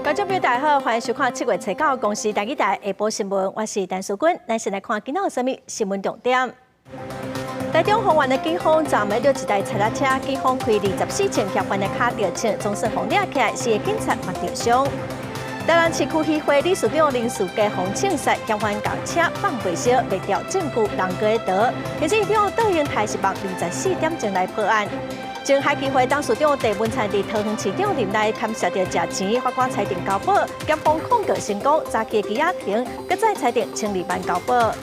观众朋友大家好，欢迎收看7月7号公视台语台下晡新闻，我是陈淑君。咱先来看今仔有啥物新闻重点。台中丰原的警方昨暝着一台踩踏车，警方开24枪协犯的卡吊枪，总算互掠起来，4个警察嘛受伤。台南市区议会理事长林树家洪庆杀嫌犯轿车放回烧，未调证据，人过逃。而且长倒应台是望24点钟来破案。前海基会董事长郑文灿伫桃园市长任内贪涉着食钱，法官裁定交保，检方控告成功，早期羁押庭，搁再裁定12万交保。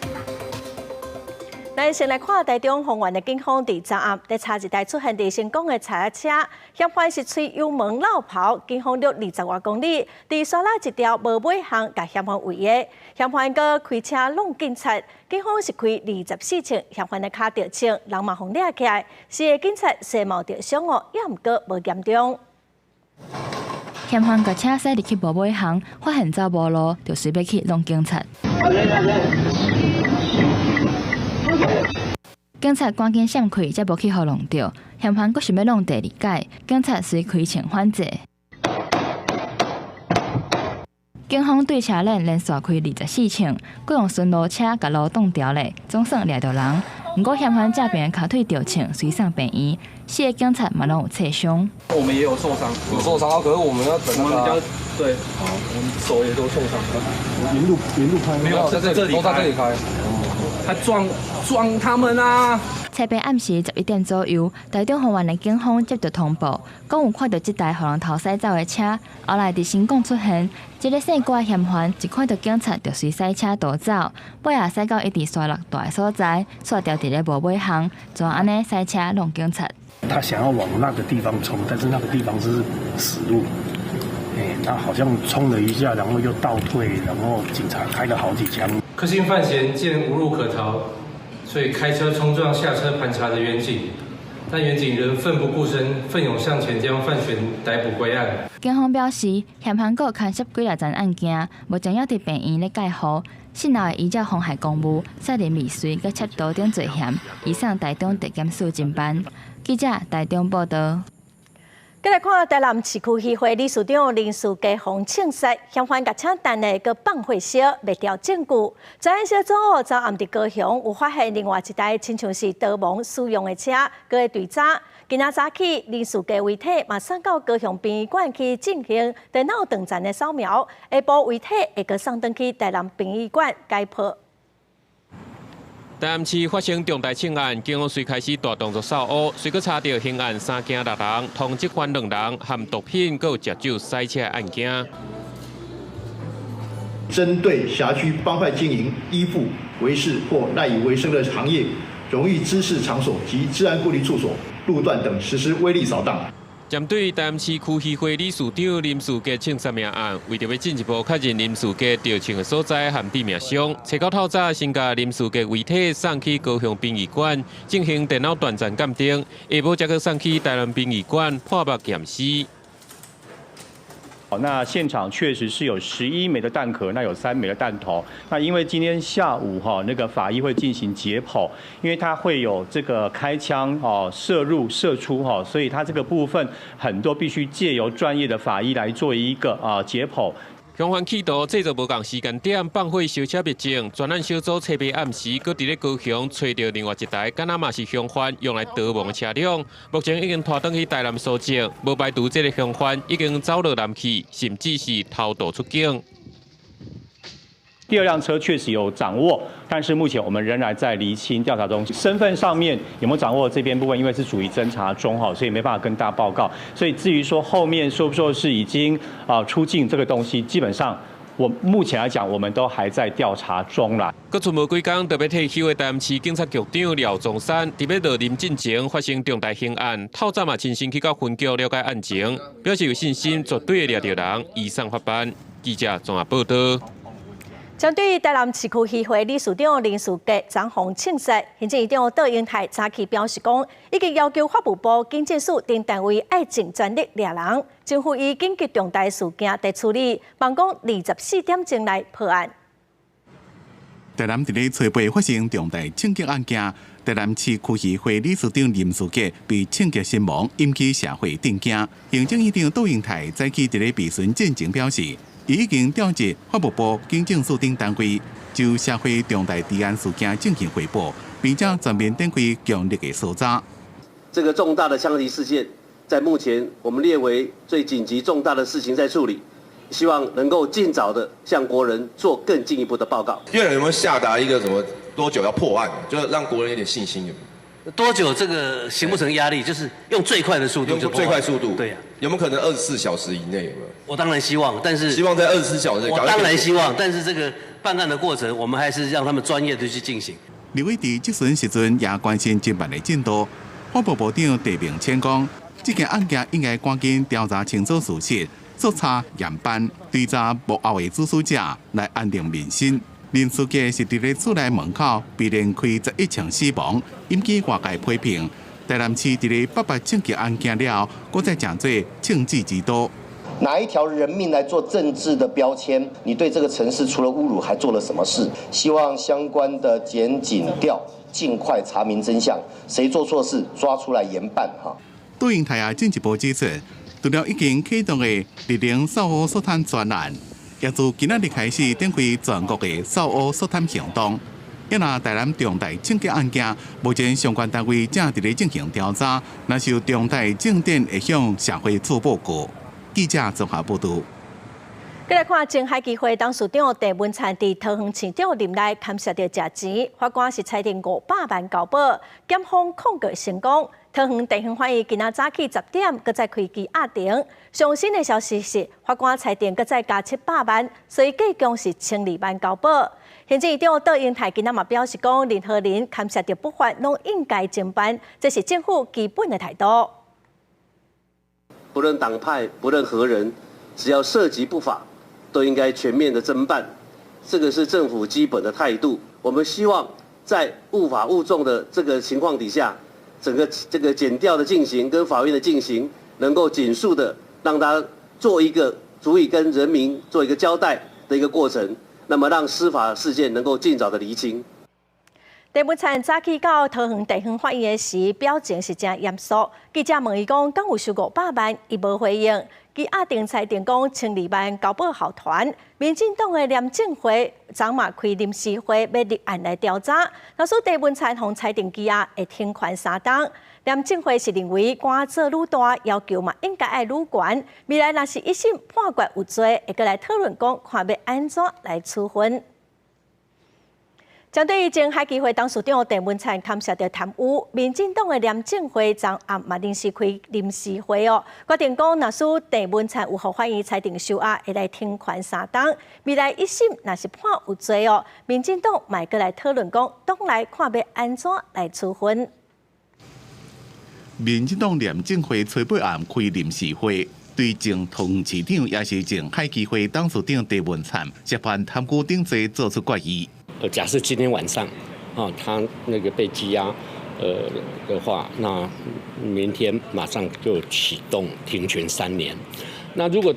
咱先来看台中丰原的警方伫昨暗在查一台出现伫成功的踩踏车，嫌犯是吹油门绕跑，警方约20多公里，伫沙拉一条无尾巷，甲嫌犯围的。嫌犯搁开车弄警察，警方是开24枪，嫌犯的卡着枪，人嘛互掠起来，4个警察虽冒着伤哦，也毋过无严重。嫌犯甲车驶入去无尾巷，发现走无路，就随便去弄警察。警察赶紧闪开，才无去互弄着。嫌犯阁想要弄第二届，警察随开枪反制。警方对车辆连续开24枪，佮用巡逻车甲路挡掉咧，总算掠到人。不过嫌犯正边的骹腿着枪，随上病院，4个警察嘛拢有侧伤。我们也有受伤，有受伤啊，可是我们要等那个。对，我们手也都受伤。沿路开，没有在这里，都在这里开。他撞他们啊！车边暗时11点左右，台中丰原的警方接到通报，讲有看到这台互人偷驶走的车，后来伫新港出现。这个姓郭的嫌犯一看到警察，就随驶车逃走，尾也驶到一地沙落大的所在，煞掉伫咧无尾巷，就安尼驶车弄警察。他想要往那个地方冲，但是那个地方是死路。他好像冲了一下，然后又倒退，然后警察开了好几枪。柯姓犯嫌见无路可逃，所以开车冲撞下车盘查的员警，但员警仍奋不顾身，奋勇向前将犯嫌逮捕归案。警方表示，嫌犯阁牵涉几件案件，目前要伫病院咧戒护。信后的依照妨害公务、杀人未遂、佮窃盗等罪嫌，移送台中地检署侦办。记者台中报道。再来看台南市区议会理事长林树家洪庆杀嫌犯甲车单的佮放火烧，未调证据。在案小组昨暗伫高雄有发现另外一台亲像是逃亡使用的车，佮会对查。今仔早起，林树家遗体马上到高雄殡仪馆去进行电脑断层的扫描，下晡遗体会佮送转去台南殡仪馆解剖。台南市发生重大枪案，警方随开始大动作扫乌，随搁查到刑案3件6人，通缉犯2人，含毒品，佮有食酒塞车案件。针对辖区帮派经营、依附、为事或赖以为生的行业、荣誉知识场所及治安顾虑处所、路段等实施威力扫荡。针对台南市区议会理事长林树家枪杀命案，为着要进一步确认林树家着枪的所在和致命伤，找到透早先将林树家遗体送去高雄殡仪馆进行电脑断层鉴定，下晡才去送去台南殡仪馆破目验尸。那现场确实是有11枚的弹壳，那有3枚的弹头。那因为今天下午那个法医会进行解剖，因为它会有这个开枪射入射出所以它这个部分很多必须借由专业的法医来做一个解剖。凶犯企图制造无共时间点放火烧车灭证，专案小组测别暗时，搁伫咧高雄找到另外一台，敢若嘛是凶犯用来逃亡的车辆，目前已经拖转去台南搜证，无排除这个凶犯已经走落南去，甚至是偷渡出境。第2辆车确实有掌握，但是目前我们仍然在厘清调查中，身份上面有没有掌握这边部分，因为是属于侦查中所以没办法跟大家报告。所以至于说后面说不说是已经出境这个东西，基本上我目前来讲，我们都还在调查中啦。搁存无几天，特别退休的台南市警察局长廖宗山，特别到临进前发生重大刑案，透早嘛亲身去到分局了解案情，表示有信心绝对会抓到人，移送法办。记者综合报道。针对台南市区议会理事长林树家昨洪庆杀，行政院长杜英泰早起表示讲，已经要求法务部警政署等单位爱尽全力抓人，政府以紧急重大事件来处理，忙讲24点钟内破案。台南伫咧吹背发生重大枪击案件，台南市区议会理事长林书杰被枪击身亡，引起社会震惊。行政院长杜英泰早起伫咧备询进前表示，伊已经调集法务部、警政署等单位，就社会重大治安事件进行汇报，并且全面展开强力的搜查。这个重大的枪击事件，在目前我们列为最紧急重大的事情在处理。 希望能够尽早的向国人做更进一步的报告。院长有没有下达一个什么多久要破案，就是让国人有点信心？多久这个形不成压力，就是用最快的速度就破案。最快速度。对呀、有没有可能24小时以内？有没有？我当然希望，但是希望在24小时内。我当然希望，但是这个办案的过程，我们还是让他们专业的去进行。立委伫质询时阵也关心侦办的进度，法务部长陈明谦讲，这件案件应该赶紧调查清楚事实。 搜查严办，追查幕后的主使者，来安定民心。林书记是伫咧厝内门口被连开11枪死亡，引起外界批评。台南市伫咧8枪击案件了，搁再讲做政治之都。拿一条人命来做政治的标签，你对这个城市除了侮辱，还做了什么事？希望相关的检警调尽快查明真相，谁做错事抓出来严办哈。杜英泰也进一步指出。 除了已经启动的力量扫黑索探专案，也自今仔日开始展开全国的扫黑索探行动。因那台南重大枪击案件，目前相关单位正伫咧进行调查，若是有重大证点，会向社会做报告。记者综合报道。再来看前海基会董事长郑文灿伫桃园市长任内牵涉到食钱，法官是裁定500万交保，检方控告成功。 桃园地方法院今仔早起10点，搁再开机压庭。上新的消息是，法官裁定搁再加700万，所以计共是1200万交保。行政院长杜英泰今仔嘛表示讲，任何人牵涉到不法，拢应该侦办，这是政府基本的态度。不论党派，不论何人，只要涉及不法，都应该全面的侦办，这个是政府基本的态度。我们希望在误法误重的这个情况底下。 整个这个检调的进行跟法院的进行，能够紧速的让他做一个足以跟人民做一个交代的一个过程，那么让司法事件能够尽早的厘清。郑文灿早起到桃园地方法院时，表情是真严肃。记者问伊讲，敢有收500万？伊无回应。其压定裁定讲1200万交保候团。民进党的廉政会昨嘛开临时会，要立案来调查。若说郑文灿互裁定羁押，会停权3档。廉政会是认为官做愈大，要求嘛应该爱愈悬。未来若是一审判决有罪，会过来讨论讲，看要安怎来处分。 针对前海基会董事长郑文灿牵涉到贪污，民进党的廉政会昨暗嘛临时开临时会哦，决定讲，若是郑文灿有互法院裁定收押，会来停权3档。未来一审若是判有罪哦，民进党嘛过来讨论讲，党内看要安怎来处分。民进党廉政会初备案开临时会。 对前桃园市长也是前海基会董事长郑文灿涉犯贪污等罪作出决议。假设今天晚上，他那个被羁押，的话，那明天马上就启动停权3年。那如果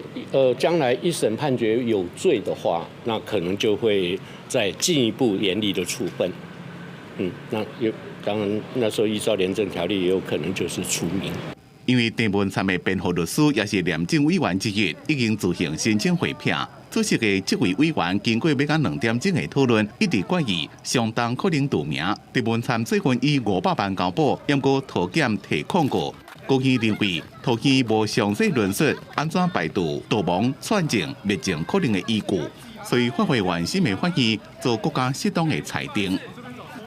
将来一审判决有罪的话，那可能就会再进一步严厉的处分。那当然那时候依照廉政条例，也有可能就是除名。 因为郑文灿的辩护律师也是廉政委员之一，已经自行申请回聘。出席的这位委员经过要到2点钟的讨论，一直决议相当可能除名。郑文灿最近以500万交保，不过桃检提控告。高院认为桃园无详细论述安怎排除逃亡、串证、灭证可能的依据，所以法会原审的法院做国家适当的裁定。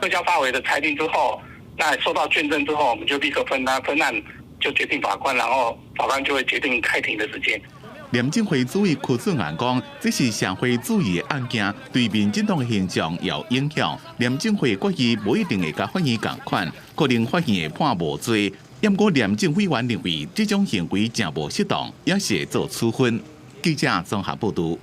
各家法委的裁定之后，那收到卷证之后，我们就立刻分案。 就决定法官，然后法官就会决定开庭的时间。廉政会主委柯顺安讲，这是社会主义的案件，对民进党的形象有影响。廉政会决议无一定会甲法院共款，可能法院会判无罪。不过廉政委员认为这种行为真无适当，也是会做处分。记者综合报道。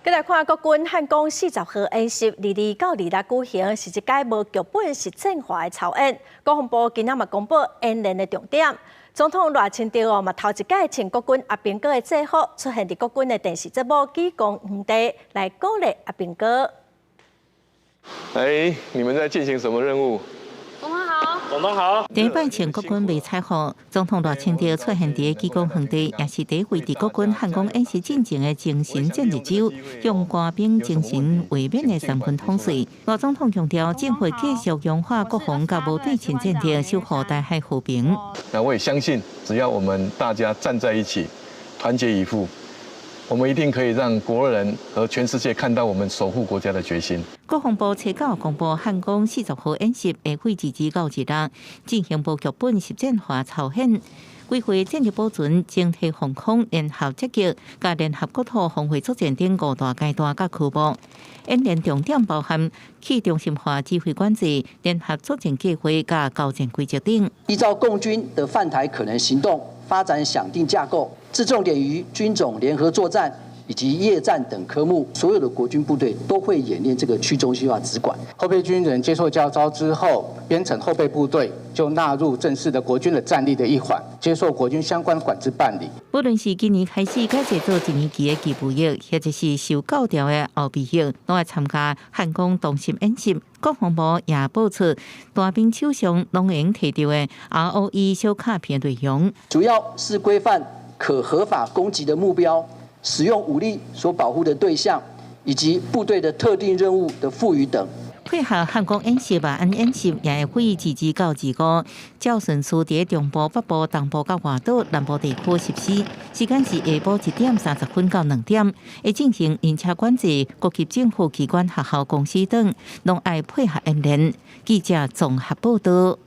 再来看国军汉光40号演习，22到26举行，是一届无剧本实践化的操演。国防部今仔嘛公布演练的重点。总统赖清德嘛头一届请国军阿兵哥的制服出现伫国军的电视节目《举光皇帝》来鼓励阿兵哥。哎，你们在进行什么任务？总统好，总统好。第一摆前国军未采访，总统热清调出现伫基隆园地，也是第一回伫国军汉光演习进前的精神战日周，用官兵精神卫冕的三军统帅。罗总统强调，政府继续强化国防甲无对称战略，守护台海和平。那我也相信，只要我们大家站在一起，团结一副，我们一定可以让国人和全世界看到我们守护国家的决心。国防部初九公布汉光40号演习会会至到日日，进行部剧本实战化操演。规划战略保存、整体防空、联合积极、甲联合国土防卫作战等5大阶段甲区目。演练重点包含去中心化指挥管制、联合作战计划甲交战规则等。依照共军的犯台可能行动，发展想定架构，置重点于军种联合作战以及夜战等科目，所有的国军部队都会演练这个去中心化指管。后备军人接受教召之后，编成后备部队就纳入正式的国军的战力的一环，接受国军相关管制办理。不论是今年开始改制做1年期的基辅役，或者是受教调的后备役，都会参加汉光动心演习。国防部也报出大兵手上拢用摕到的 ROE 小卡片内容，主要是规范可合法攻击的目标。使用武力所保护的对象，以及部队的特定任务的赋予等。配合汉光演习万安演习也会议至到25，照顺序伫中部、北部、东部甲外岛南部地区实施，时间是下晡1点30分到2点，会进行人车管制，各级政府机关、学校、公司等拢爱配合演练。记者综合报道。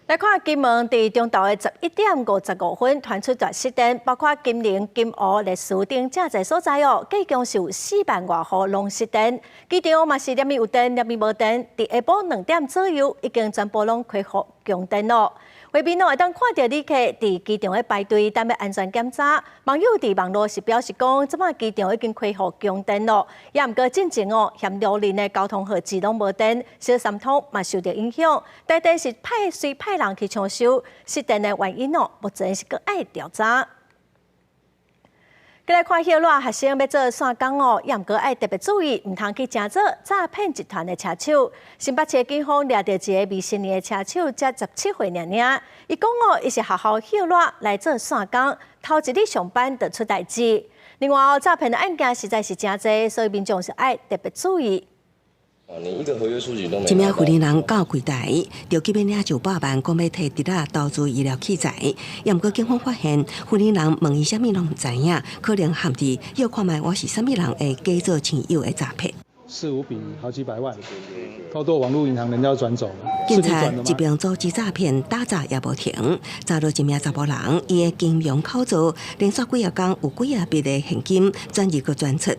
来看金门伫中昼的11点55分传出大失电，包括金陵、金湖、烈士等正侪所在哦，计共是有4万多户拢失电。机场嘛是连咪有电，连咪无电。伫下晡2点左右，已经全部拢恢复供电咯。外面会当看到旅客伫机场的排队等要安全检查。网友伫网络是表示讲，即摆机场已经恢复供电咯，也毋过进前哦，嫌路人的交通号志拢无电，小三通嘛受到影响。大抵是派人去抢修，失电的原因哦，目前是搁爱调查。再来看迄热学生要做线工哦，也毋过爱特别注意，毋通去正做诈骗集团的车手。新北市警方抓到一个未成年的车手，才17岁尔尔。伊讲哦，伊是学校迄热来做线工，头一日上班就出代志。另外哦，诈骗的案件实在是真多，所以民众是爱特别注意。连一个合约书籍都没。一名惠林人到柜台，就急便领900万，讲要摕直仔投资医疗器材。也毋过警方发现，惠林人问伊啥物拢毋知影，可能含伫要看卖我是啥物人会假做亲友的诈骗。4、5笔好几百万，超多网络银行人家转走了。警察一边组织诈骗，打诈也无停，抓到一名查甫人，伊的金融口座连续几啊天有几啊笔的现金转入个转出。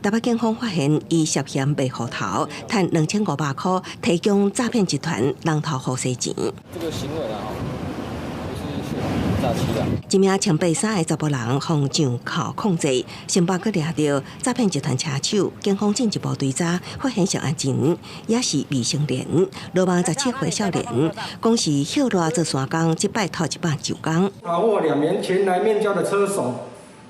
台北警方发现伊涉嫌卖户头，赚2500块，提供诈骗集团人头户洗钱。这个行为啊，诈欺啊！一名穿白衫的查甫人向上靠控制，新北阁抓到诈骗集团车手，警方进一步追查，发现涉案人也是未成年，罗网17岁少年，讲是休热做线工，即摆头一摆就工。查获2名前来面交的车手，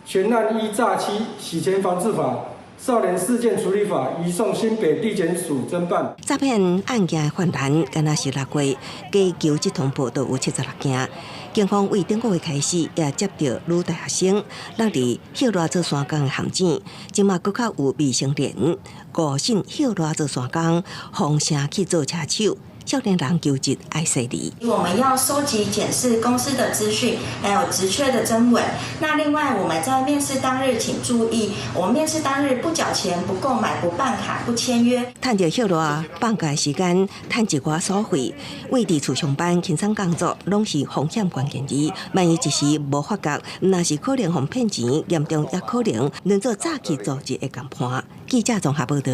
全案依诈欺、洗钱防治法、少年事件处理法移送新北地检署侦办。诈骗案件的犯人，敢若是6月，加求集团部都有76件。警方为顶个月开始，也接到女大学生落入休热做线工的陷阱，即马搁较有未成年误信休热做线工，放声去做车手。少年人求职爱势利。我们要收集检视公司的资讯，还有职缺的征文。那另外我们在面试当日，请注意，我们面试当日不缴钱、不购买、不办卡、不签约。趁着休热放假时间，趁一寡所费，为伫厝上班、轻松工作，拢是风险关键字。万一一时无发觉，那是可能互骗钱，严重也可能沦做诈欺组织的共犯。记者综合报道。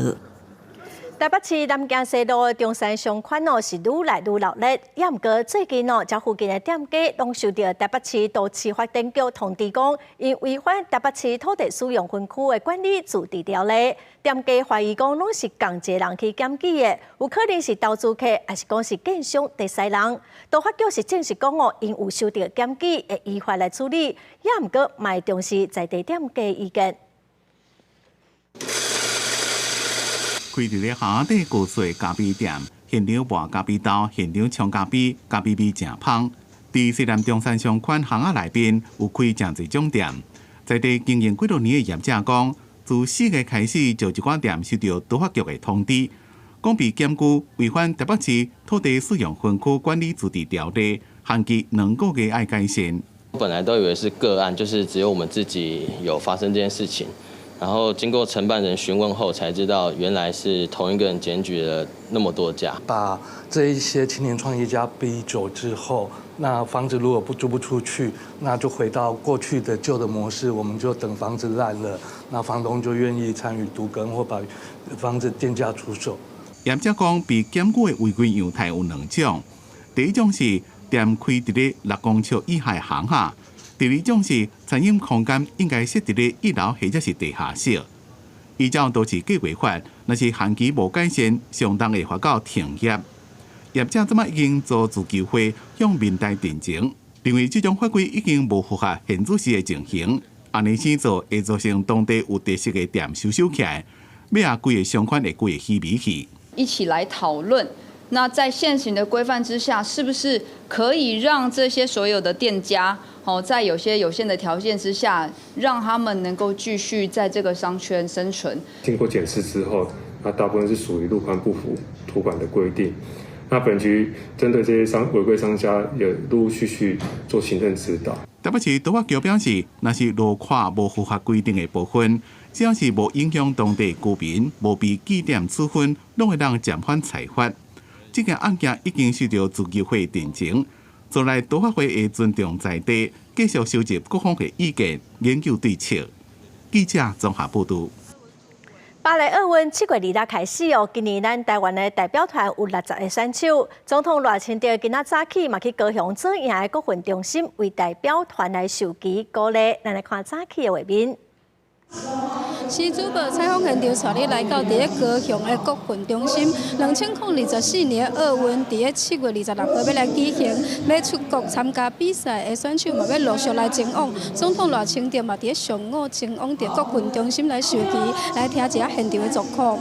台北市南京西路中山商圈是愈来愈热闹，也毋过最近这附近的店家拢受到台北市都市发展局通知讲，因违反台北市土地使用分区的管理治理条例，店家怀疑讲拢是共一个人去检举的，有可能是投资客，还是讲是建商第三人。都发局是证实讲因有收到检举，会依法来处理，也毋过卖重视在地店家意见。开伫咧巷仔底高水咖啡店，现场卖咖啡豆，现场冲咖啡，咖啡味正香。伫西南中山商圈巷仔内边有开真侪种店，在地经营几多年的业者讲，自4月开始就一寡店收到都发局的通知，讲被检举违反台北市土地使用分区管理自治条例，限期2个月爱改善。本来都以为是个案，就是只有我们自己有发生这件事情，然后经过承办人询问后才知道，原来是同一个人检举了那么多家。把这一些青年创业家逼走之后，那房子如果租不出去，那就回到过去的旧的模式，我们就等房子烂了，那房东就愿意参与都更或把房子定价出售。业者讲，被检举的违规样态有2种，第一种是店开伫咧6公尺以下的巷仔，第二种是餐饮空间应该设伫咧1楼或者是地下室。依照都市计划法，若是限期无改善，相当会罚到停业。业者即马已经做自救会向民代陈情，认为这种法规已经无符合现主时的情形，安尼先做会造成当地有特色的店收起来，尾啊规个商圈会规个稀微去。一起来讨论。那在现行的规范之下，是不是可以让这些所有的店家，在有些有限的条件之下，让他们能够继续在这个商圈生存？经过检视之后，那大部分是属于路宽不符土管的规定。那本局针对这些违规商家，也陆陆续续做行政指导。台北市都发局表示，若是路宽无符合规定的部分，只要是无影响当地居民，无被记点处分，拢会让暂缓裁罚。这件案件已经受到自救会陈情，将来都发会会尊重在地，继续收集各方的意见，研究对策。记者综合报道。巴黎奥运7月2日开始哦，今年咱台湾的代表团有60个选手，总统赖清德今仔早起嘛去高雄左营的国训中心为代表团来授旗鼓励，咱来看早起的画面。市主播采访现场，带你来到伫咧高雄的国训中心，2024年奥运伫咧7月26号要来举行，要出国参加比赛的选手嘛要陆续来前往。总统赖清德嘛伫咧上午前往伫国训中心来授旗，来听一下现场的状况。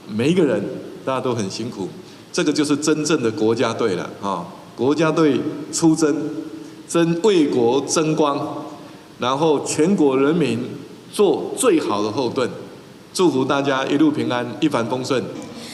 每一个人大家都很辛苦，这个就是真正的国家队了啊！国家队出征，为国争光，然后全国人民做最好的后盾，祝福大家一路平安，一帆风顺。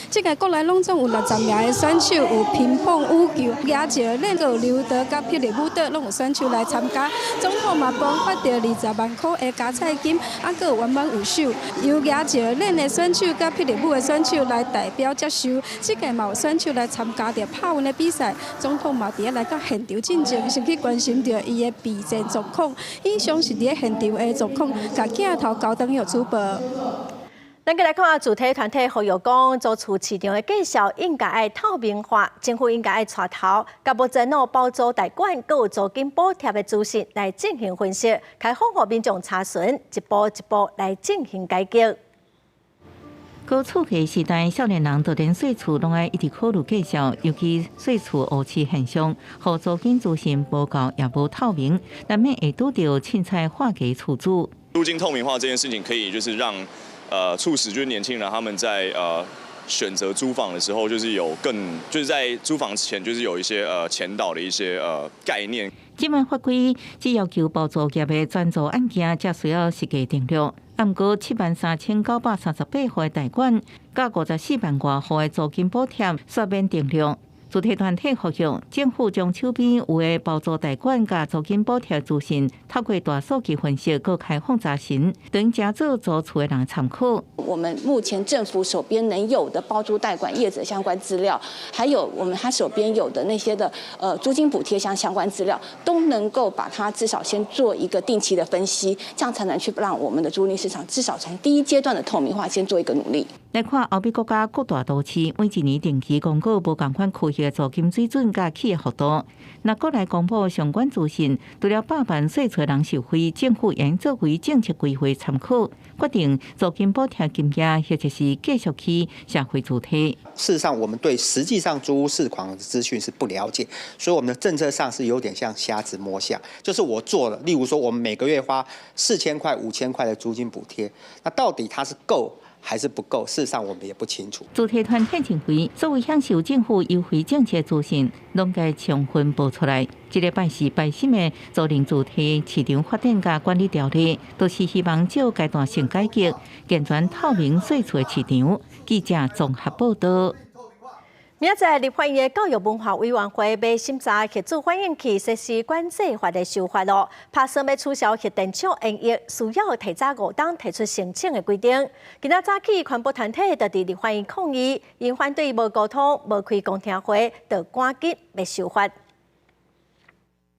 这届国内拢总有60名的选手，有乒乓、羽球、野球、那个刘德甲霹雳舞蹈，拢有选手来参加。总统嘛颁发着20万块的加菜金，还佫有圆满有手，由野球练的选手甲霹雳舞的选手来代表接受。这届嘛有选手来参加着拍运的比赛，总统嘛伫来到现场进前，先去关心着伊的备战状况。以上是伫咧现场的状况，甲镜头交等予主播。咱再来看主体团体呼吁讲，租厝市场的介绍应该爱透明化，政府应该爱带头，甲目前包租代管、佮有租金补贴的资讯来进行分析，开放互民众查询，一步一步来进行改革。高厝价时代，少年人都连税厝拢爱一直考虑介绍，尤其税厝误市现象，互租金资讯无够也无透明，难免会拄到凊彩划价处置。租金透明化这件事情，可以就是让促使就是年轻人他们在选择租房的时候，就是有就是在租房前就是有一些前导的一些概念。这项法规只要求包租业的专租案件才需要实价定量，不过73938户的代管，甲54万外户的租金补贴煞免定量。主体团体呼吁政府将手边有的包租代管甲租金补贴资讯，透过大数据分析，佮开放查询，等加做租厝的人参考。我们目前政府手边能有的包租代管业者相关资料，还有他手边有的那些的租金补贴相关资料，都能够把它至少先做一个定期的分析，这样才能去让我们的租赁市场至少从第一阶段的透明化先做一个努力。来看欧美国家各大都市，每一年定期公告无同款区域的租金水准甲起的幅度。若国内公布相关资讯，除了百万税厝人受惠，政府应作为政策规划参考，决定租金补贴金额，或者是继续去社会主体。事实上，我们对实际上租屋市况的资讯是不了解，所以我们的政策上是有点像瞎子摸象。就是我做了，例如说我们每个月花4000块、5000块的租金补贴，那到底它是够还是不够？事实上我们也不清楚。主题团体认为，所有享受政府优惠政策的资讯，拢该充分报出来。这礼拜是摆审的租赁主题市场发展甲管理条例，都是希望借阶段性改革，健全透明税出的市场。记者综合报道。明仔立法院教育文化委员会要审查核子反应器实施管制法的修法咯，拍算要取消核电厂营业需要提早5天提出申请的规定。今仔早起，环保团体就伫立法院抗议，因反对无沟通、无开公听会，就赶紧要修法。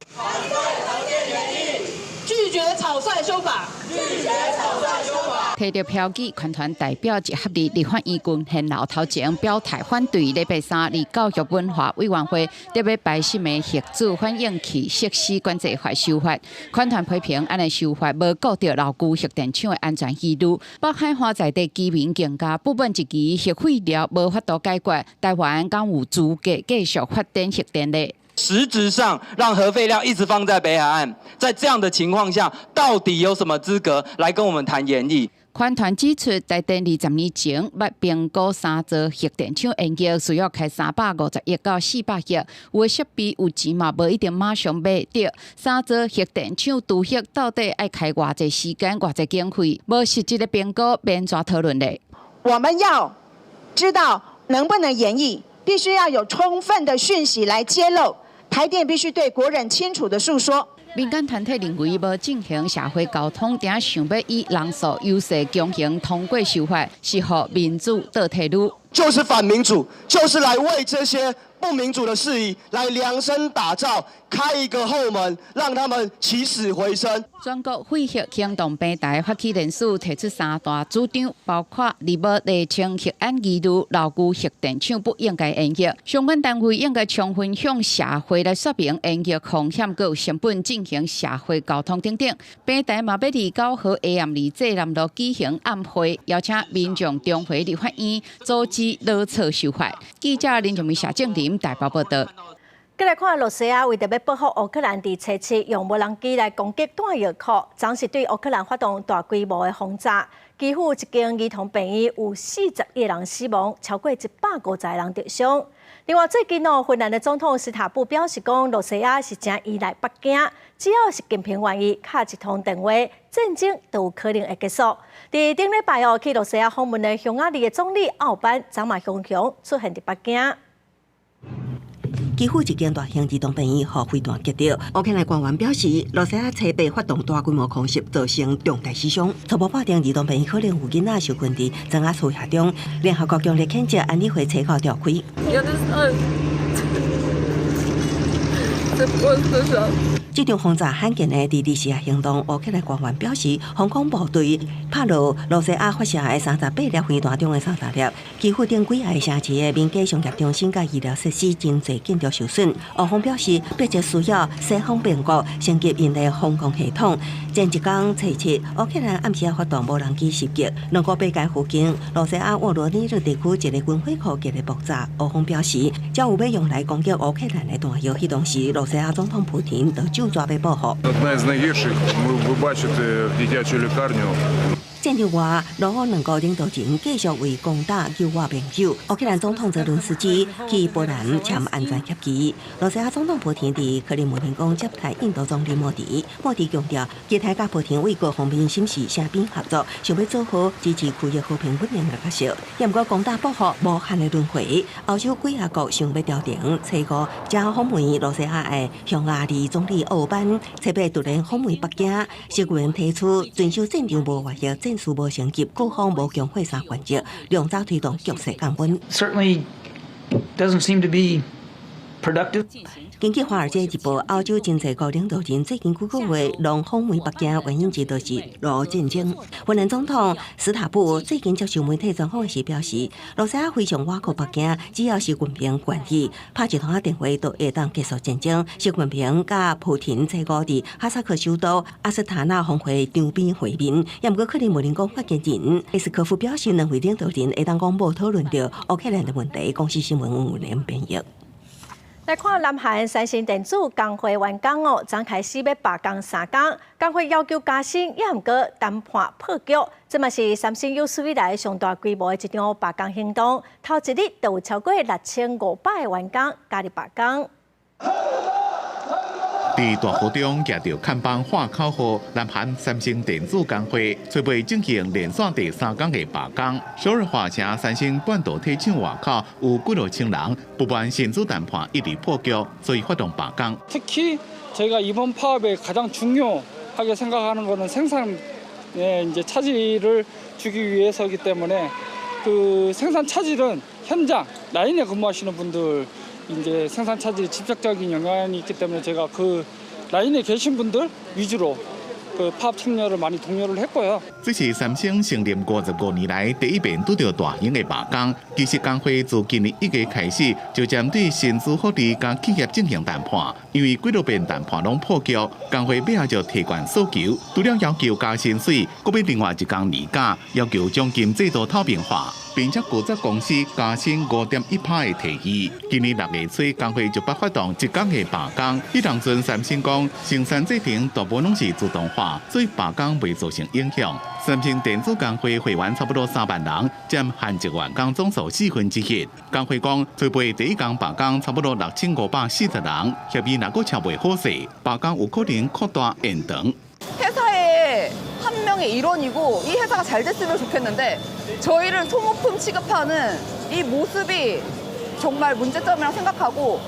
反对核电原因，拒绝草率修法，拒绝草率修法。提着标语，全团代表集合伫立法院群现楼头前表态反对。礼拜三，伫教育文化委员会特别摆审的核子反应器设施管制法修法，全团批评安尼修法无顾到老旧核电厂的安全疑虑。北海华在地居民更加不满一期核废料无法度解决，台湾敢有资格继续发展核电力？实质上让核废料一直放在北海岸，在这样的情况下，到底有什么资格来跟我们谈研议？全团指出，台电20年前捌评估3座核电厂营业需要开350亿到400亿，有的设备有钱嘛，无一定马上买到。3座核电厂除核到底要开偌济时间、偌济经费，无实际的评估，免怎讨论嘞？我们要知道能不能研议，必须要有充分的讯息来揭露。台电必须对国人清楚地诉说。民间团体认为，无进行社会沟通，定想要以人数优势强行通过修法，是互民主倒退路，就是反民主，就是来为这些不民主的事宜来量身打造，开一个后门，让他们起死回生。全国废核行动平台发起人士提出3大主张，包括二无厘清核安疑虑，老旧核电厂不应该营业，相关单位应该充分向社会来说明营业风险佮成本，进行社会沟通等等。平台嘛要29号下暗2这南路举行暗会，邀请民众重回立法院，阻止勒错修法。记者林仲明、夏正林台北报道。再来看，罗西亚为着要报复乌克兰伫初七用无人机来攻击弹药库，总是对乌克兰发动大规模的轰炸，几乎一间儿童病院有41人死亡，超过150人受伤。另外，最近芬兰的总统斯塔布表示讲，罗西亚是真依赖北京，只要是习近平愿意敲一通电话，战争都有可能会结束。伫顶礼拜去罗西亚访问的匈牙利的总理奥班，昨嘛雄雄出现伫北京。几乎一间大型儿童病院互飞弹击到。乌克兰官员表示，罗西亚初被发动大规模空袭，造成重大死伤。初步判定儿童病院可能有囡仔受困伫庄阿厝下中。联合国强烈谴责安理会初考召开。这场轰炸罕见的伫日西亚行动，乌克兰官员表示，防空部队拍落罗西亚发射的38粒飞弹中的30粒，几乎顶几个城市的民间商业中心甲医疗设施真侪建筑受损。俄方表示，迫切需要西方盟国升级因的防空系统。前一天初七，乌克兰暗时发动无人机袭击，两个边界附近罗西亚沃罗涅日地区一个军火库激烈爆炸。俄方表示，这有要用来攻击乌克兰的弹药，迄同时罗西亚总统普京就就抓被报复。Одна з найгірших, ви бачите дитячу лікарню. 战场外，俄乌两国领导人继续为攻打救我盟友。乌克兰总统泽伦斯基去波兰签安全协议。罗西亚总统普京伫克里姆林宫接待印度总理莫迪。莫迪强调，基泰甲普京为各方面审视双边合作，想要做好支持区域和平稳定的角色。也毋过攻打报复无限的轮回。欧洲几下国想要调停，初五将访问罗西亚的匈牙利总理奥班，特别突然访问北京，习quyền提出遵守战场无外役。战术无升级，各方无强化三原则，两早推动局势降温。Certainly doesn't seem to be productive. 根据《华尔街日报》，欧洲经济国领导人最近几个月拢访问北京，原因之就是俄战争。芬兰总统斯塔布最近接受媒体专访时表示，罗西亚非常挖苦北京，只要习近平愿意拍一通电话，就会当结束战争。习近平甲普廷初五伫哈萨克首都阿斯塔纳峰会场边会面，也毋过克里姆林宫发言人佩斯科夫表示，两位领导人会当讲无讨论到乌克兰的问题。公司新闻有连编译。来看南韩三星电子工会员工昨开始要罢工3天，工会要求加薪，也毋过谈判破局。这嘛是三星有史以来上大规模的一场罢工行动，头一日就有超过6500个员工加入罢工。伫大河中举着看板喊口号，南韩三星电子工会准备进行连续第3天的罢工。首尔华城三星半导体厂外口有几多千人不满薪资谈判一直破局，所以发动罢工。 특히 저희가 이번 파업에 가장 중요하게 생각하는 것은 생산에 이제 차질을 주기 위해서이기 때문에 그 생산 차질은 현장 라인에 근무하시는 분들 이제 생산 차질이 직접적인 영향이 있기 때문에 제가 그 라인에 계신 분들 위주로 그 파업 참여를 많이 독려를 했고요. 这是三星成立55年来第一遍拄到大型的罢工。其实工会自今年1月开始就针对薪资福利甲企业进行谈判，因为几多遍谈判拢破局，工会尾下就提悬诉求，除了要求加薪水，搁要另外一项议价，要求奖金制度透明化。 并且负责公司加薪5.1%的提议。今年6月初，工会就发动1天的罢工。迄当阵三星讲，生产制程大部分拢是自动化，所以罢工未造成影响。三星电子工会会员差不多3万人，占韩籍员工总数1/4。工会讲，最尾第一天罢工差不多6540人，协议若阁敲袂好势，罢工有可能扩大延长。 회사의 한 명의 일원이고 이 회사가 잘 됐으면 좋겠는데 저희를 소모품 취급하는 이 모습이 정말 문제점이라고 생각하고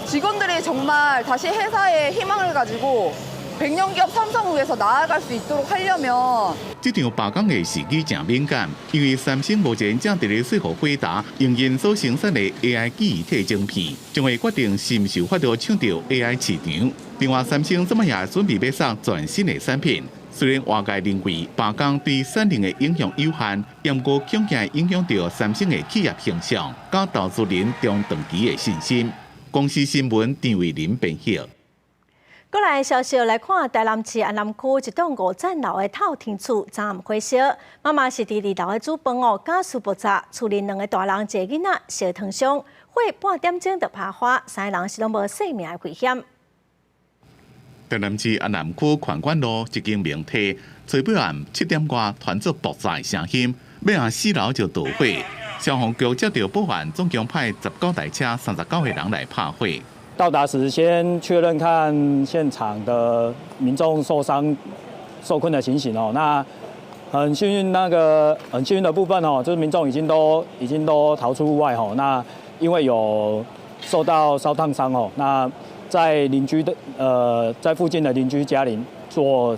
직원들이 정말 다시 회사에 희망을 가지고 100년기업 삼성을 위해서 나아갈 수 있도록 하려면 这场罢工的时机真敏感，因为三星目前正伫咧说服辉达营运所生产的 AI 记忆体晶片，将会决定是毋是有法度抢到 AI 市场。另外，三星这么也准备要上全新的产品。虽然外界认为罢工对产能的影响有限，也不过恐惊影响到三星的企业形象，甲投资人中长期的信心。公司新闻张伟林编译。 过来消息来看，台南市安南区一栋5层楼的透天厝昨暗火烧，妈妈是伫2楼的煮饭家事爆炸，厝里2个大人、一个囡仔烧烫伤，火半点钟就拍花，3个人是拢无性命的危险。台南市安南区环管路一间名体，最尾暗7点外传出爆炸的声音，尾下4楼就导火。消防局接到报案，总共派19台车、39个人来拍火。 到达时，先确认看现场的民众受伤、受困的情形哦。那很幸运的部分哦，就是民众已经都逃出屋外哦。那因为有受到烧烫伤哦，那在邻居的在附近的邻居家里做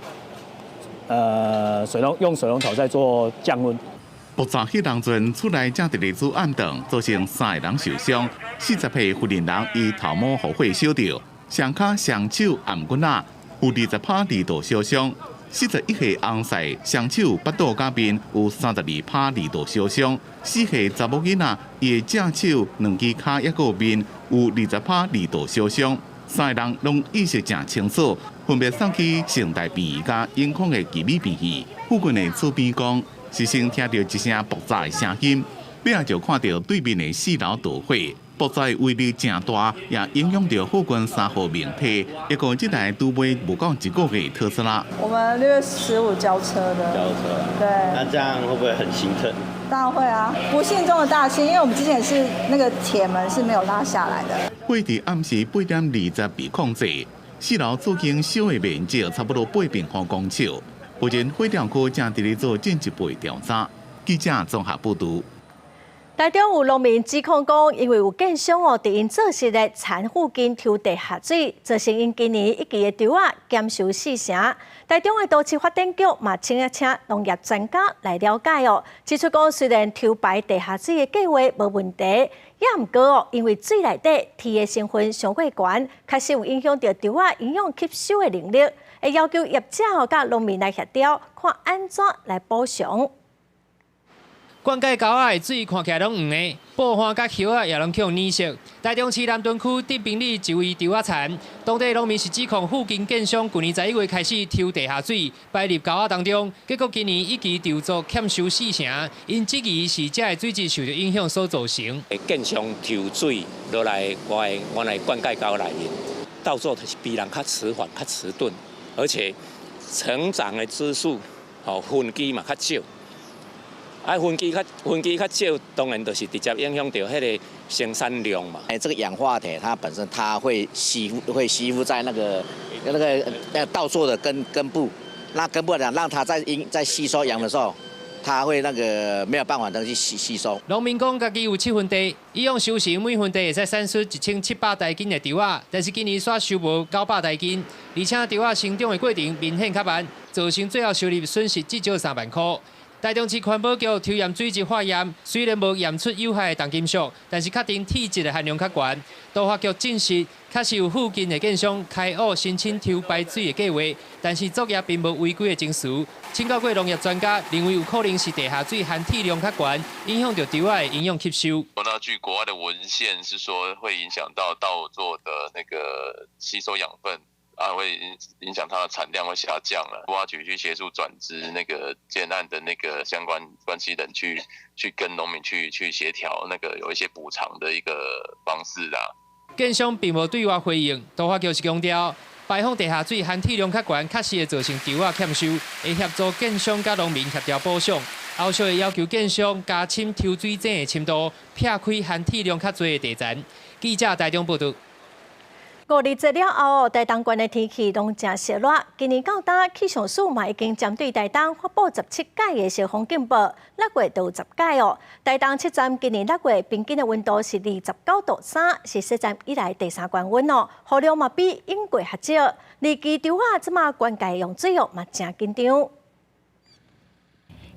用水龙头在做降温。 爆炸迄当阵，厝内正伫咧煮暗顿，造成3个人受伤，40岁妇人伊头毛互火烧着，双脚、双手、颔骨仔有20%二度烧伤；41岁翁婿双手、腹肚甲面有32%二度烧伤；4岁查某囡仔伊的正手、2只骹抑个面有20%二度烧伤。3个人拢意识正清楚，分别送去成大病院甲永康的奇美病院。附近的厝边讲。 是先听到一声爆炸的声音，尾下就看到对面的4楼导火，爆炸的威力真大，也影响到附近3号名体，一共这台都买不到1个月特斯拉。我们6月15交车的。交车。对。那这样会不会很心疼？当然会啊，不幸中的大幸，因为我们之前是那个铁门是没有拉下来的。火伫暗时8点20被控制，4楼租金烧的面积差不多8平方公尺。 目前火电区正伫咧做进一步调查。记者综合报道。台中有农民指控讲，因为有建商伫因做事的田附近抽地下水，造成因今年1期的稻仔减收4成。台中的都市发展局嘛，请农业专家来了解指出讲虽然抽排地下水的计划无问题，也毋过因为水内底铁的成分上过悬，确实有影响到稻仔营养吸收的能力。 会要求业者甲农民来协调，看安怎来补偿。灌溉沟仔的水看起来拢黄的，布花甲叶啊也拢用染色。台中市南屯区地平里一位稻仔田，当地农民是指控附近建商去年11月开始抽地下水排入沟仔当中，结果今年一期稻作欠收4成，因质疑是这个水质受到影响所造成。建商抽水落来原来灌溉沟内面，稻作就是比人较迟缓、较迟钝，而且成长的指数分基嘛较少。 分基较少，当然就是直接影响到迄个生产量嘛。这个氧化铁它本身它会吸附在那个稻作的根部，那根部让它在吸收氧的时候，它会没有办法去吸收。农民讲家己有7分地，以往收成每分地会使产出1700台斤的稻仔，但是今年煞收无900台斤，而且稻仔生长的过程明显较慢，造成最后收入损失至少3万块。 台中市环保局抽验水质化验，虽然无验出有害的重金属，但是确定体质的含量较悬。都发局证实，确实有附近的建商开挖申请抽排水的计划，但是作业并无违规的证书。请教过农业专家认为有可能是地下水含铁量较悬，影响到稻仔的营养吸收。那据国外的文献是说，会影响到稻作的那个吸收养分。 会影响它的产量会下降了。国发局去协助转资那个建案的那个相关关系人去跟农民去协调那个有一些补偿的一个方式啦。建商并无对外回应，都发局是强调，排放地下水含铁量较悬，确实会造成稻仔欠收，会协助建商甲农民协调补偿。后续会要求建商加深抽水井的深度，撇开含铁量较侪的地层。记者台中报道。 5日节了后，台东县的天气拢正热热。今年到今，气象署嘛已经针对台东发布17届的小风警报，6月都有10届哦。台东7站今年6月平均的温度是29.3度，是7站以来第3高温哦。雨量嘛比应过较少，而其稻仔即马灌溉用水哦嘛正紧张。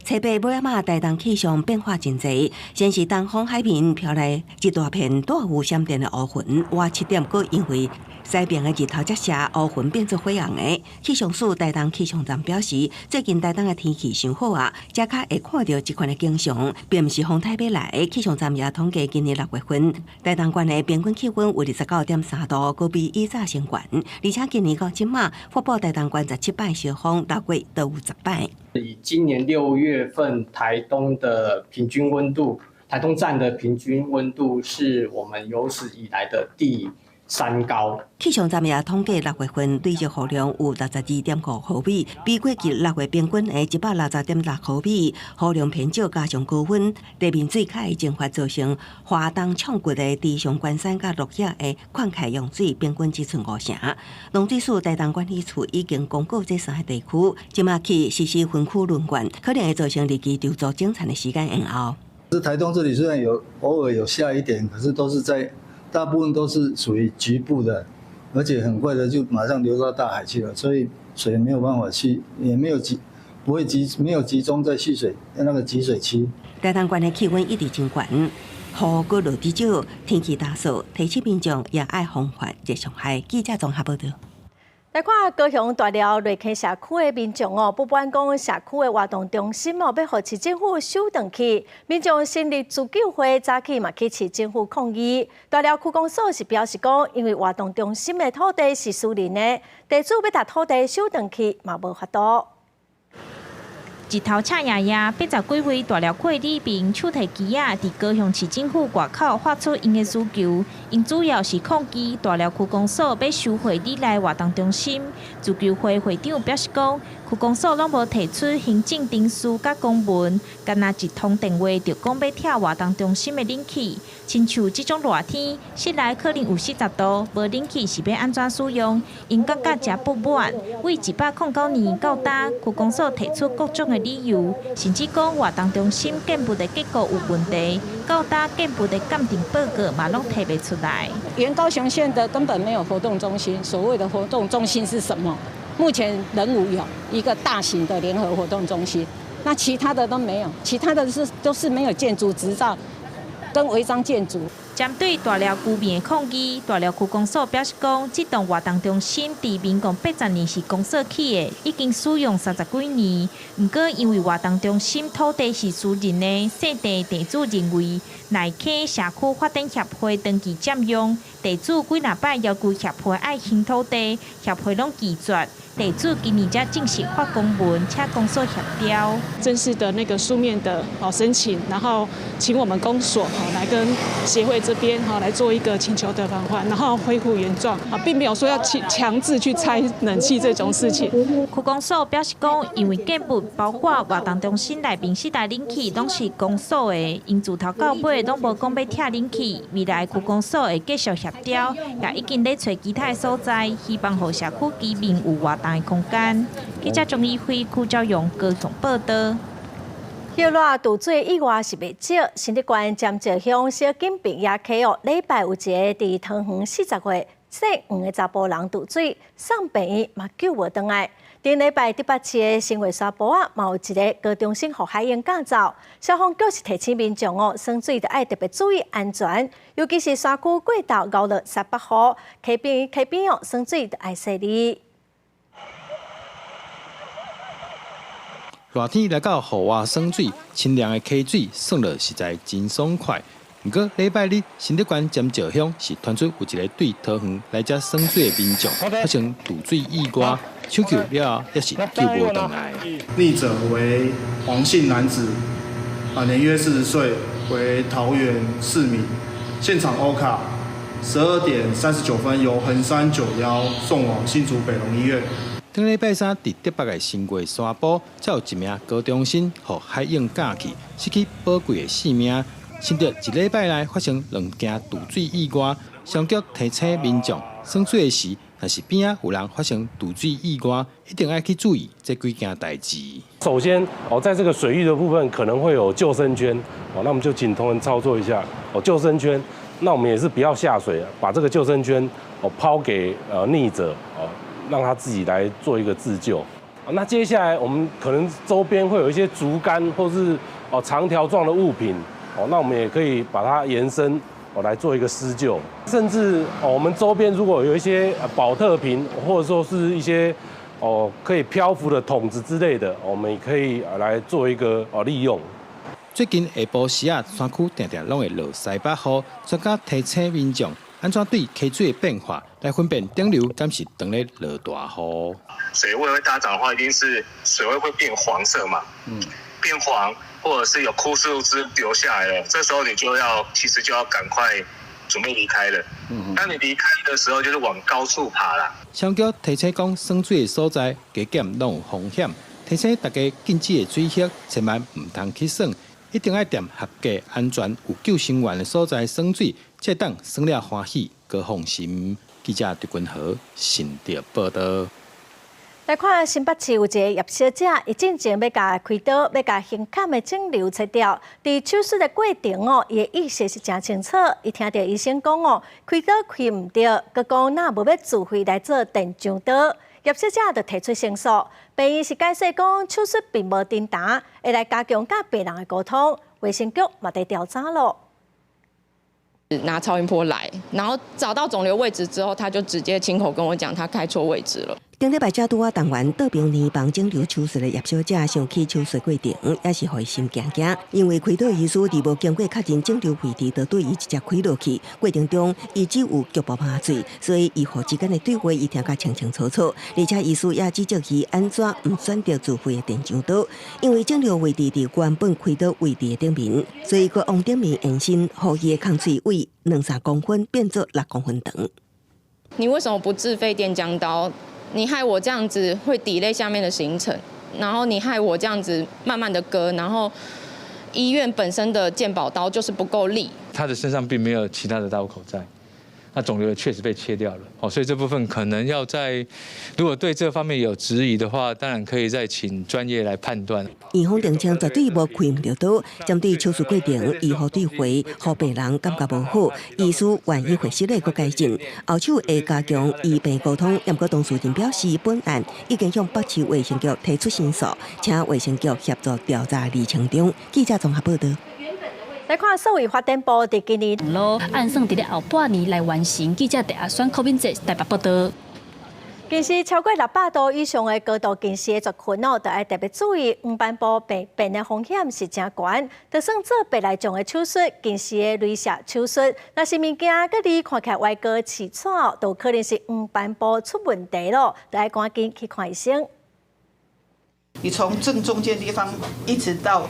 七八尾仔台东气象变化真侪，先是东方海面飘来一大片大雾闪电的乌云，晚7点佫因为西边的日头折射，乌云变作灰红的。气象署台东气象站表示，最近台东的天气尚好啊，才较会看到这款的景象，并不是风台要来。气象站也统计今年6月份台东县的平均气温为29.3度，佫比以早先悬，而且今年到即马发布台东县17摆小风，6月都有10摆。 以今年6月份台东的平均温度，台东站的平均温度是我们有史以来的第3高。气象站也统计6月份累积雨量有62.5毫米，比过去6月平均的160.6毫米，雨量偏少加上高温，地面水开的蒸发造成花东冲骨的地上关山甲落叶的灌溉用水平均只剩5成。农水署台东管理处已经公告这3个地区，即马起实施分区轮管，可能会造成日期稻作种产的时间延后。是台东这里虽然偶尔有下一点，可是都是大部分都是属于局部的，而且很快的就马上流到大海去了，所以水没有办法去，也没有集中在蓄水那个集水区。台东县的气温一直真悬，雨佫落得少，天气大暑，提醒民众也爱防范热伤害。记者综合报道。来看高雄大寮瑞溪社区的民众哦，不满讲社区的活动中心哦，要互市政府收回去。民众成立自救会，早起嘛去市政府抗议。大寮区公所是表示讲，因为活动中心的土地是私人的，地主要把土地收回去嘛无法度。日头赤夜夜，80几位大寮区里民手提机啊，伫高雄市政府外口发出因的诉求，因主要是抗议大寮区公所要收回里内活动中心。自救会会长表示讲，区公所拢无提出行政证书甲公文，干那一通电话就讲要拆活动中心的冷气。亲像这种热天，室内可能有40度，无冷气是要安怎使用？因感觉真不满。为109年到今，区公所提出各种的理由，甚至讲活动中心建筑的结构有问题，到今建筑的鉴定报告嘛拢提不出来。原高雄县的根本没有活动中心，所谓的活动中心是什么？目前仁武有一个大型的联合活动中心，那其他的都没有，其他的都是没有建筑执照跟违章建筑。针对大寮居民的抗议，大寮区公所表示讲，这栋活动中心伫民国80年是公所起的，已经使用30几年。不过因为活动中心土地是私人的，县地地主认为内溪社区发展协会登记占用，地主几若摆要求协会爱还土地，协会拢拒绝。地主今年才正式发公文，请公所协调。正式的那个书面的申请，然后请我们公所来跟协会这边来做一个请求的返还，然后恢复原状并没有说要强制去拆冷气这种事情。区公所表示讲，因为建物包括活动中心内面4台冷气拢是公所的，因自头到尾拢无讲要拆冷气，未来区公所会继续协调，也已经咧找其他所在，希望让社区居民有活动的空间。记者钟义辉、区兆勇高雄报道。叶热渡水意外是未少，新竹县尖石乡小金平野溪礼拜有一个伫汤圆40岁姓黄的查甫人渡水，送病院嘛救无回来。顶礼拜第8次的新月沙坡嘛有一个高中生互海淹驾走，消防局是提醒民众耍水就爱特别注意安全，尤其是山区过道熬落38号，溪边耍水就爱小心。热天来到户外耍水，清凉的溪水耍落实在真爽快。不过礼拜日，新竹县尖石乡是传出有一个对桃园来遮耍水的民众发生渡水意外，抢救了也是救无回来。溺者为黄姓男子，年约40岁，为桃园市民，现场欧卡12点39分由横山91送往新竹北荣医院。顶礼拜三，伫台北的新月山坡，才有一名高中生互海涌架去，失去宝贵的性命。新竹一礼拜内发生2件渡水意外，消防局提醒民众耍水时，若是边仔有人发生渡水意外，一定要去注意这几件代志。首先，在这个水域的部分可能会有救生圈，那我们就请同仁操作一下救生圈。那我们也是不要下水，把这个救生圈抛给溺者让他自己来做一个自救。那接下来我们可能周边会有一些竹竿或是长条状的物品，那我们也可以把它延伸来做一个施救。甚至我们周边如果有一些保特瓶，或者说是一些可以漂浮的桶子之类的，我们也可以来做一个利用。最近下晡时啊，山区常常拢会落38雨，专家提醒民众安怎对溪水的变化来分辨顶流敢是当咧落大雨。水位会大涨的话，一定是水位会变黄色嘛，变黄，或者是有枯树枝流下来了，这时候你其实就要赶快准备离开了。当你离开的时候，就是往高处爬啦。消防局提醒讲，耍水的所在加减拢有风险，提醒大家禁止的水域千万唔通去耍，一定要踮合格、安全、有救生员的所在耍水，才当耍了欢喜，搁放心。记者狄君豪新竹报道。来看新北市有一个叶小姐，伊进前要甲开刀，要甲胸坎的肿瘤切掉。伫手术的过程伊的意识是真清楚。伊听到医生讲开刀开唔着，佮讲那无要自费来做电浆刀。叶小姐就提出申诉，病院是解释讲手术并无震动，会来加强甲病人的沟通。卫生局嘛在调查咯。拿超音波来，然后找到肿瘤位置之后，他就直接亲口跟我讲，他开错位置了。顶礼拜才拄党员得病年房肿瘤手术的叶小姐，想起手术过程也是互心惊惊，因为开刀医师伫无经过确认肿瘤位置，就对伊直接开落去。过程中，伊只有局部麻醉，所以医护之间的对话伊听甲清清楚楚。而且医师也指责伊安怎唔选择自费的电浆刀，因为肿瘤位置伫原本开刀位置的顶面，所以佮往顶面延伸，互伊的空喙位2-3公分变做6公分长。你为什么不自费电浆刀？你害我这样子会delay下面的行程，然后你害我这样子慢慢的割，然后医院本身的健保刀就是不够力。他的身上并没有其他的刀口在，那肿瘤确实被切掉了，所以这部分可能要如果对这方面有质疑的话，当然可以再请专业来判断。医方澄清绝对无开唔着刀，针对手术过程，医护对话，互病人感觉无好，医师愿意回室内佮改进，后手会加强医病沟通。不过当事人表示，本案已经向北市卫生局提出申诉，请卫生局协助调查厘清中。记者综合报道。来看社会发展部伫今年按算伫咧后半年来完成。记者第二选柯敏哲台北报道。近视超过600度以上的高度近视的族群哦，就要特别注意黄斑部病变的风险是真悬。就算做白内障的手术、近视的雷射手术，若是物件佮你看起来歪高刺串哦，都可能是黄斑部出问题咯，就要赶紧去看医生。你从正中间地方一直到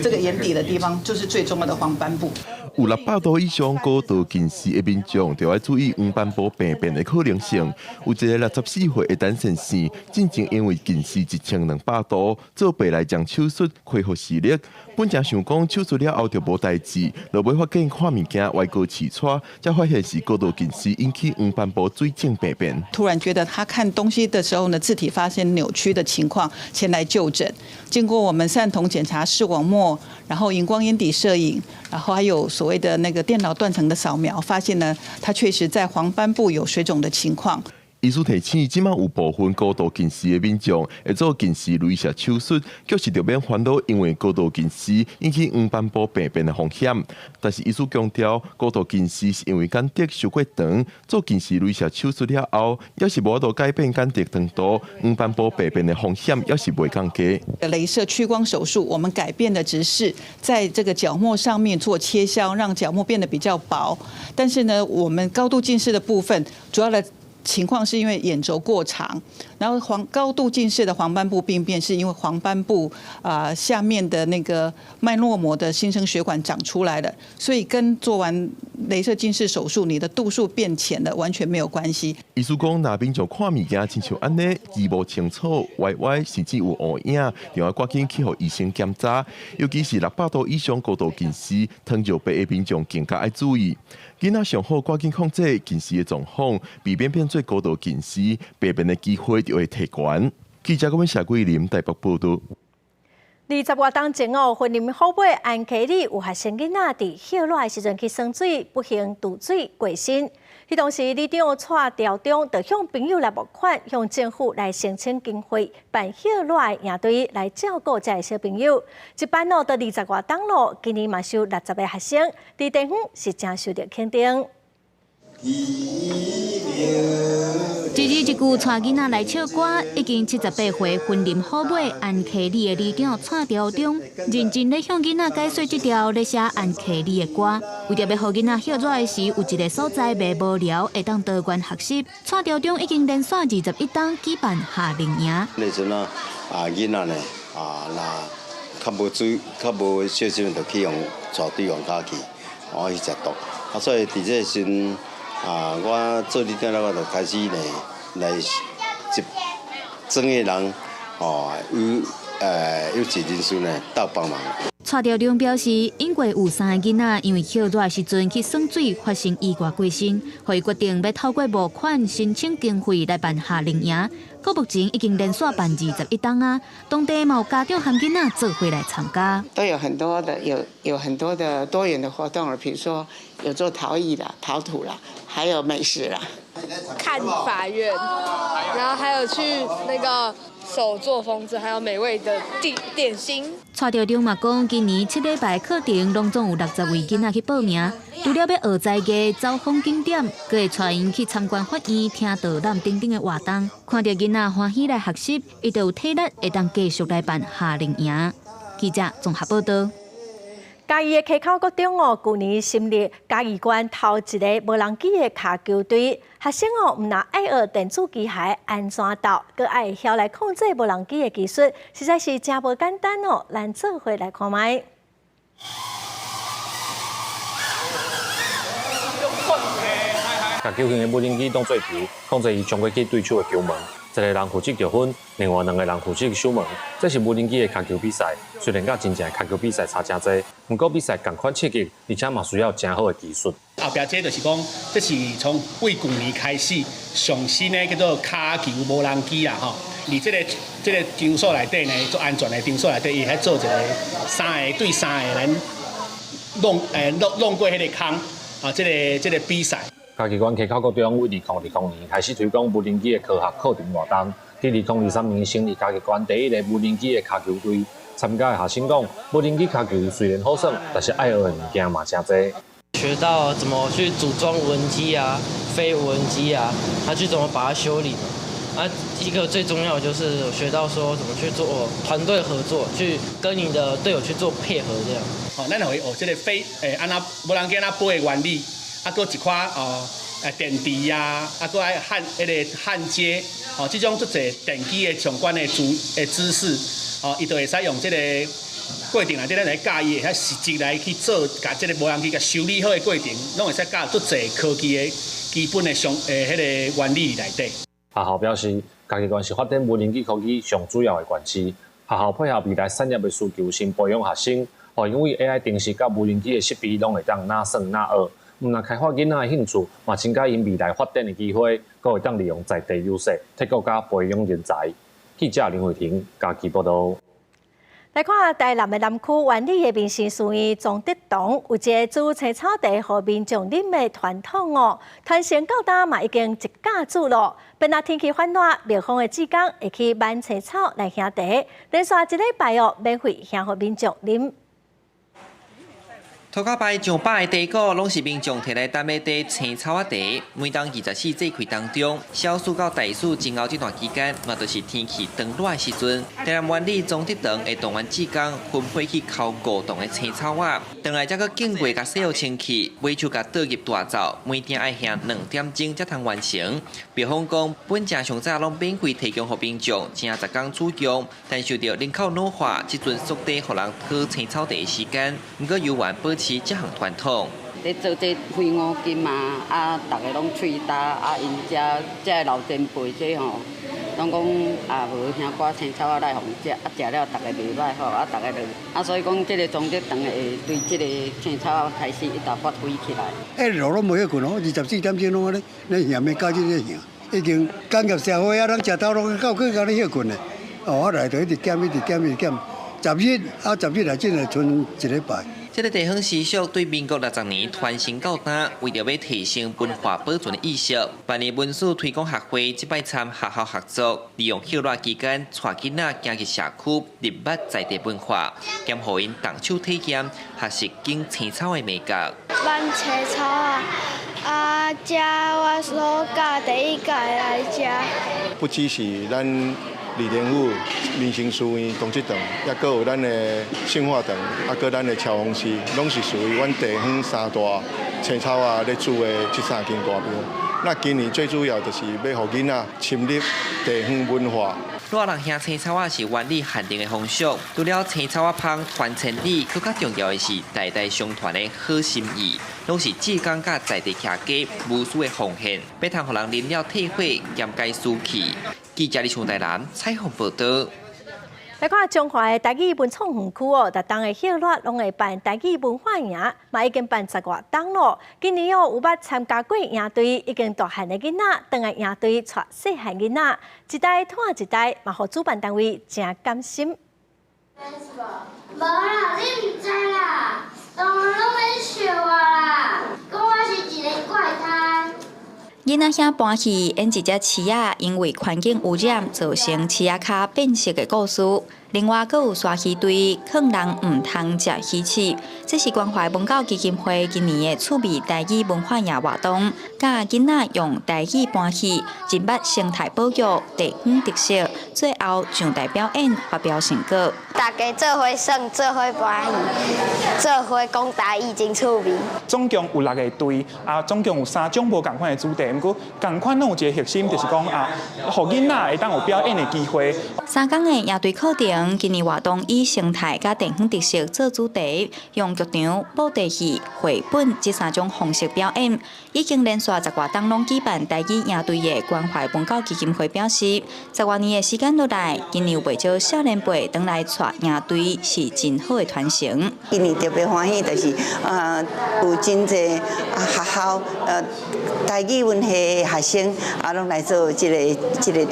这个眼底的地方，就是最重要的黄斑部。有600度以上高度近视的民众，就要注意黄斑部病变的可能性。有一个64岁的单先生，进前因为近视1200度，做白内障手术恢复视力。本正想讲手术了后就无代志，就尾发现看物件歪高刺串，才发现是高度近视引起黄斑部水肿病变。突然觉得他看东西的时候呢，字体发现扭曲的情况，前来就诊。经过我们散瞳检查视网膜，然后荧光眼底摄影，然后还有所谓的那个电脑断层的扫描，发现呢，他确实在黄斑部有水肿的情况。医师提醒，即马有部分高度近视的民众会做近视雷射手术，就是着免烦恼因为高度近视引起黄斑部病变的风险。但是医师强调，高度近视是因为眼底受过长，做近视雷射手术了后，要是无法度改变眼底长度，黄斑部病变的风险要是袂降低。雷射屈光手术，我们改变的只是在这个角膜上面做切削，让角膜变得比较薄。但是呢，我们高度近视的部分，主要的情况是因为眼轴过长，然后高度近视的黄斑部病变是因为黄斑部下面的那个脉络膜的新生血管长出来了，所以跟做完雷射近视手术你的度数变浅了完全没有关系。医师讲，若民众看物件亲像安尼，字无清楚、歪，甚至有乌影，就要赶紧去互医生检查。尤其是600度以上高度近视、糖尿病的民众更加要注意。囡仔上好赶紧控制近视的状况，避免变做高度近视，病变的机会就会提悬。记者阮谢桂林台北报道。20多年前哦，云林虎尾安溪里有学生囡仔伫歇热的时阵去耍水，不幸渡水过身。迄当时里长蔡调中就向朋友来募款，向政府来申请经费，办歇热的营队来照顾这些小朋友。一办哦，到20多年咯，今年嘛收60个学生，伫地方是真受到肯定。一字一句带囡仔来唱歌，已经78岁云林虎尾安溪里的里长蔡调中，认真咧向囡仔解说这条咧写安溪里的歌，为着要让囡仔歇热的时有一个所在袂无聊，会当多元学习。蔡调中已经连续21档举办夏令营。那阵啊，囡仔呢若较无水、较无小心，就去用带对方家去，去食毒。所以伫这时我做里长了，我就开始来接整个人，有一人数呢到帮忙。蔡调中表示，因为有3个囡仔因为歇热的时阵去耍水发生意外过身，所以决定要透过募款申请经费来办夏令营。到目前已经连续办21档啊，当地嘛有家长和囡仔做伙来参加。都有很多的有很多的多元的活动了，比如说有做陶艺啦、陶土啦，还有美食啦。看法院，然后还有去那个手做风筝，还有美味的点心。蔡调中嘛讲，今年7礼拜课程拢总有60位囡仔去报名，除了要学在地、走风景点，佮会带因去参观法院、听导览等等的活动。看到囡仔欢喜来学习，伊就有体力会当继续来办夏令营。记者综合报道。嘉义的溪口国中哦，去年成立嘉义县头一个无人机的卡球队，学生哦唔但爱学电子机械安怎导，佮爱晓来控制无人机的技术，实在是真无简单哦。咱做伙来看卖。甲球型的无人机当做球，控制伊冲过去对手的球门。一个人负责球分，另外2个人负责守门。这是无人机的卡球比赛，虽然甲真正的卡球比赛差真多，不过比赛同款刺激，而且嘛需要真好的技术。后壁这就是讲，这是从为去年开始上新的叫做卡球无人机啦吼。而这个场所内底呢，做安全的场所内底，伊喺做一个3个对3个人弄过迄个坑啊，这个比赛。嘉义县溪口国中为2020年开始推广无人机的科学课程活动，伫2023年成立嘉义县第一个无人机的卡球队。参加的学生讲，无人机脚球虽然好耍，但是爱学的物件嘛真多。学到怎么去组装无人机啊、非无人机啊，去怎么把它修理。一个最重要的就是我学到说怎么去做团队合作，去跟你的队友去做配合这样。咱会学这个飞安那无人机安那飞的原理，搁一块电池啊，搁爱迄个焊接，这种足侪电机的相关的知识，伊就会使用这个过程内底，咱来教伊，会实际来去做，甲这个无人机甲修理好的过程，拢会使教足侪科技的基本的迄个原理内底。学校表示，家己关是发展无人机科技上主要的关系。学校配合未来产业的需求，先培养学生，因为 AI 定时甲无人机的设备拢会当哪算哪学。毋但开发囡仔的兴趣，嘛增加因未来发展的机会，阁会当利用在地优势，替国家培养人才。记者林慧婷家己报道。来看台南的南区湾里的民生事业总德堂，有一个煮青草茶互民众饮的传统哦。传承到今嘛已经一甲子咯。本来天气反热，庙方的志工会去挽青草来烘茶，连续一礼拜哦，免费烘互民众啉。涂骹摆上百个茶果，拢是民众摕来担的茶青草茶。每当24节气当中，小暑到大暑前后这段期间，嘛就是天气长热的时阵。台南湾里总德堂的动员志工分配去烤果冻的青草仔，回来才搁经过甲洗好清气，尾手甲倒入大灶，每点爱烘2点钟才通完成。庙方讲，本正上早拢免费提供予民众，正10天使用，但受到人口老化，即阵缩短予人讨青草茶的时间，不过有缘保持这项传统。咧做这费5金嘛，大家拢喙焦，因这老前辈这吼，拢讲无香瓜青草来互食，食了大家袂歹吼，大家就所以讲这个总德堂会对这个青草开始一大发挥起来。路拢无遐困哦，24点钟拢咧烘的到这咧烘，已经工业社会人食头拢到去甲咧遐困咧，我来就一直减，10日10日来真系剩1礼拜。这个地方习俗对民国60年传承到今，为着要提升文化保存的意识，办理文史推广学会即摆参学校合作，利用休热期间，带囡仔行去社区，入捌在地文化，兼互因动手体验，学习种青草的美感。挽青草这我所教第一届来食。不只是咱李连武民生事业总德堂，也搁有咱的杏花堂，也搁咱的乔峰寺，拢是属于阮地方三大青草咧煮的这3间大庙。那今年最主要就是要互囡仔深入地方文化。热人烘青草是原理限定的风俗，除了青草香传承里，更加重要的是代代相传的好心意，拢是志工甲在地客家无私的奉献，要通互人啉了体会，减解暑气。记者李从台南采访报道。来看中华的台语文创园区哦，逐当的休热拢会办台语文化营，嘛已经办10多档咯。今年哦有捌参加过营队，已经大汉的囡仔，当来营队带细汉囡仔，一代拖一代，嘛互主办单位真甘心。无啦，你唔知啦，同学拢免笑我啦，讲我是一个怪胎。囡仔兄搬去演一只饲仔，因为环境污染造成饲仔脚变色的故事。另外，阁有刷鱼队，劝人唔通食鱼翅。这是关怀文教基金会今年的趣味台语文化营活动，教囡仔用台语搬戏，认捌生态保育、地方特色，最后上台表演发表成果。大家做伙耍，做伙搬戏，做伙讲台语真趣味。总共有6个队，总共有3种无同款的主题，不过同款拢有一个核心，就是讲互囡仔会当有表演的机会。3天的营队课程。今年活动以生态甲地方特色做主题，用剧场、布袋戏、绘本这3种方式表演，已经连续10多档拢举办台语营队的关怀文教基金会表示，10多年的时间落来，今年有袂少少年辈回来带营队，是真好的传承。今年特别欢喜，就是有真侪学校台语文系学生拢来做这个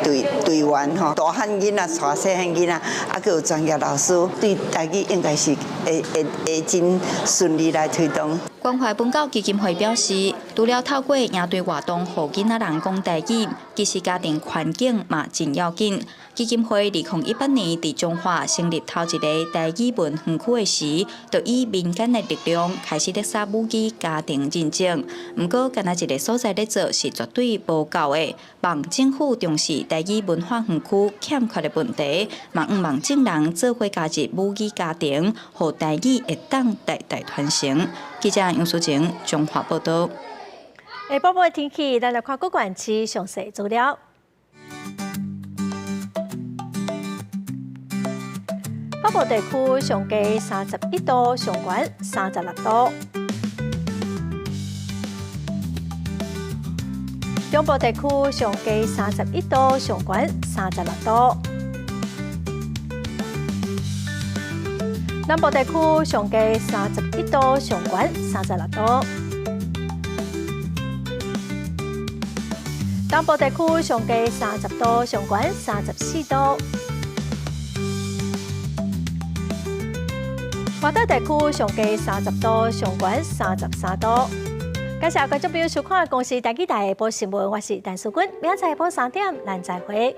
队员吼，大汉囡仔带细汉囡仔，还佫有专业老师，对台语应该是会真顺利来推动。关怀本教基金会表示，除了透过应对活动，互囡仔人讲台语，其实家庭环境嘛真要紧。基金会2018年伫中华成立头一个台语文园区的时，就以民间的力量开始咧撒母语家庭认证。不过，干那一个所在咧做是绝对无够的。望政府重视台语文化园区欠缺的问题，嘛望众人做伙加入母语家庭，互台语会当代代传承。记者杨淑晴中华报道。下晡晡的天气，咱来看各县市详细资料。北部地区上低31度，上悬36度；中部地区上低31度，上悬36度；南部地区上低31度，上悬36度；东部地区上低30度，上悬34度。华东地区上低30度，上悬33度。感谢观众朋友收看《公视台记台下晡新闻》，我是陈淑君，明仔载下晡3点，咱再会。